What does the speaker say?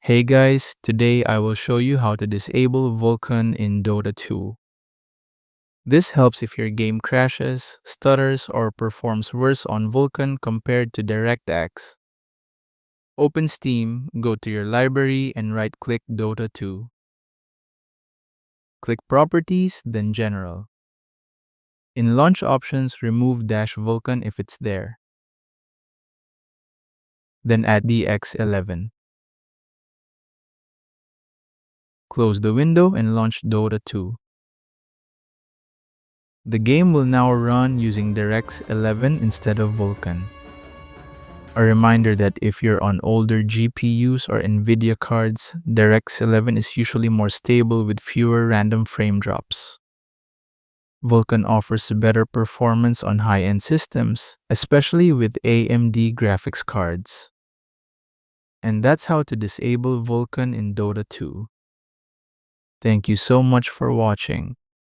Hey guys, today I will show you how to disable Vulkan in Dota 2. This helps if your game crashes, stutters, or performs worse on Vulkan compared to DirectX. Open Steam, go to your library and right-click Dota 2. Click Properties, then General. In Launch Options, remove -Vulkan if it's there. Then add DX11. Close the window and launch Dota 2. The game will now run using DirectX 11 instead of Vulkan. A reminder that if you're on older GPUs or NVIDIA cards, DirectX 11 is usually more stable with fewer random frame drops. Vulkan offers better performance on high-end systems, especially with AMD graphics cards. And that's how to disable Vulkan in Dota 2. Thank you so much for watching.